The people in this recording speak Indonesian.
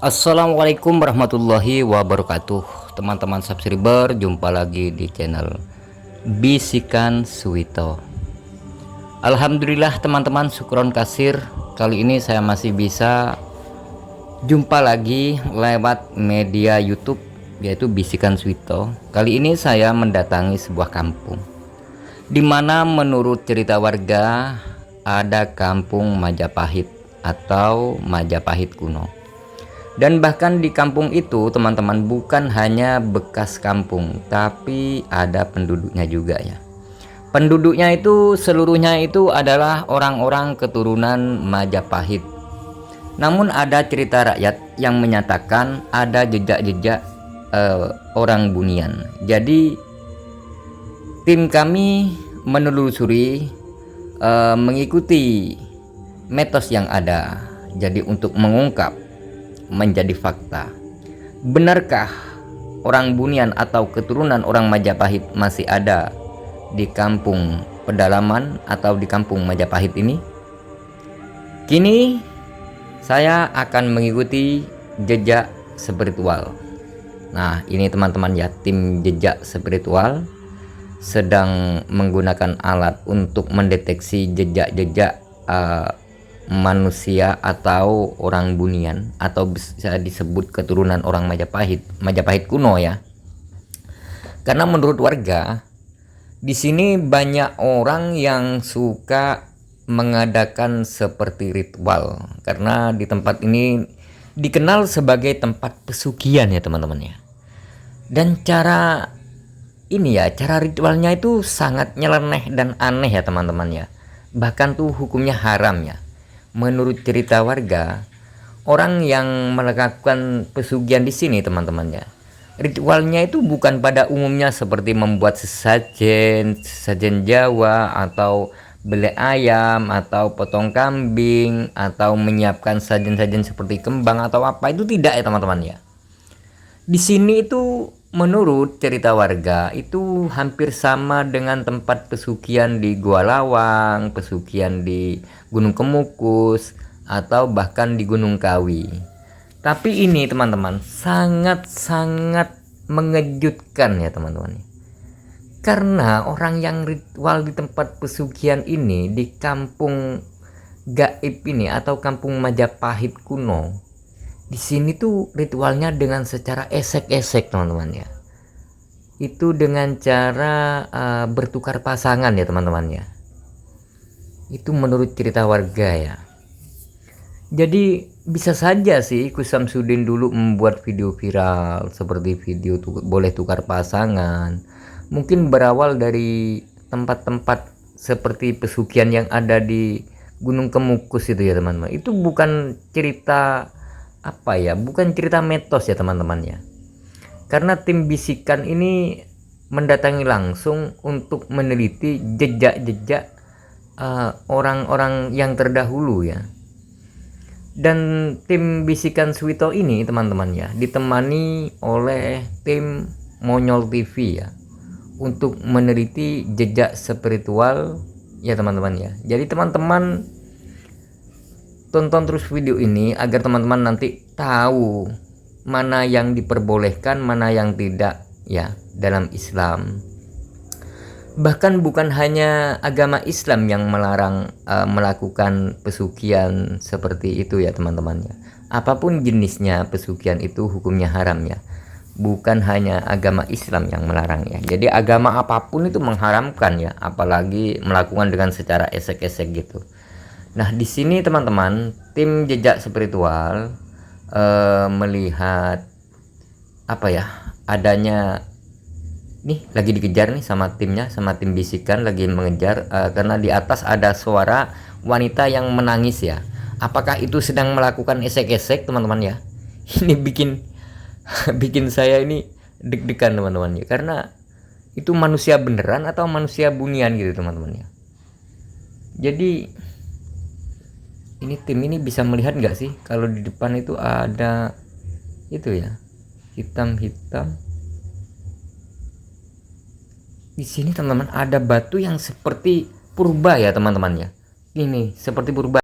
Assalamualaikum warahmatullahi wabarakatuh. Teman-teman subscriber, jumpa lagi di channel Bisikan Suwito. Alhamdulillah teman-teman, syukron kasir. Kali ini saya masih bisa jumpa lagi lewat media YouTube, yaitu Bisikan Suwito. Kali ini saya mendatangi sebuah kampung, di mana menurut cerita warga ada kampung Majapahit atau Majapahit kuno. Dan bahkan di kampung itu teman-teman, bukan hanya bekas kampung, tapi ada penduduknya juga ya. Penduduknya itu seluruhnya itu adalah orang-orang keturunan Majapahit. Namun ada cerita rakyat yang menyatakan ada jejak-jejak orang Bunian. Jadi tim kami menelusuri, mengikuti mitos yang ada. Jadi untuk mengungkap menjadi fakta, benarkah orang Bunian atau keturunan orang Majapahit masih ada di kampung pedalaman atau di kampung Majapahit ini? Kini saya akan mengikuti jejak spiritual. Nah, ini teman-teman ya, tim jejak spiritual sedang menggunakan alat untuk mendeteksi jejak-jejak manusia atau orang Bunian, atau bisa disebut keturunan orang Majapahit kuno ya. Karena menurut warga di sini banyak orang yang suka mengadakan seperti ritual, karena di tempat ini dikenal sebagai tempat pesugihan ya teman-teman ya. Dan cara ini ya, cara ritualnya itu sangat nyeleneh dan aneh ya teman-teman ya. Bahkan tuh hukumnya haram ya. Menurut cerita warga, orang yang melakukan pesugihan di sini teman-teman ya, ritualnya itu bukan pada umumnya seperti membuat sesajen Jawa, atau bele ayam, atau potong kambing, atau menyiapkan sajen-sajen seperti kembang atau apa, itu tidak ya teman-teman ya. Di sini itu menurut cerita warga itu hampir sama dengan tempat pesugihan di Gua Lawang, pesugihan di Gunung Kemukus, atau bahkan di Gunung Kawi. Tapi ini teman-teman sangat-sangat mengejutkan ya teman-teman. Karena orang yang ritual di tempat pesugihan ini di kampung gaib ini atau kampung Majapahit kuno, di sini tuh ritualnya dengan secara esek-esek teman-teman ya. Itu dengan cara bertukar pasangan ya teman-teman ya. Itu menurut cerita warga ya. Jadi bisa saja sih Kus Samsudin dulu membuat video viral seperti video boleh tukar pasangan. Mungkin berawal dari tempat-tempat seperti pesugihan yang ada di Gunung Kemukus itu ya teman-teman. Itu bukan cerita apa ya, bukan cerita mitos ya teman-teman ya. Karena tim bisikan ini mendatangi langsung untuk meneliti jejak-jejak orang-orang yang terdahulu ya. Dan tim Bisikan Suwito ini teman-teman ya ditemani oleh tim Monyol TV ya, untuk meneliti jejak spiritual ya teman-teman ya. Jadi teman-teman tonton terus video ini agar teman-teman nanti tahu mana yang diperbolehkan, mana yang tidak ya dalam Islam. Bahkan bukan hanya agama Islam yang melarang melakukan pesugihan seperti itu ya teman-teman ya. Apapun jenisnya pesugihan itu hukumnya haram ya. Bukan hanya agama Islam yang melarang ya. Jadi agama apapun itu mengharamkan ya, apalagi melakukan dengan secara esek-esek gitu. Nah, di sini teman-teman, tim jejak spiritual melihat apa ya, adanya nih lagi dikejar nih sama timnya, sama tim bisikan lagi mengejar karena di atas ada suara wanita yang menangis ya. Apakah itu sedang melakukan esek-esek teman-teman ya? Ini bikin bikin saya ini deg-degan teman-teman ya, karena itu manusia beneran atau manusia bunian gitu teman-teman ya. Jadi ini tim ini bisa melihat nggak sih kalau di depan itu ada itu ya, hitam-hitam. Di sini teman-teman ada batu yang seperti purba ya teman-teman ya. Ini seperti purba.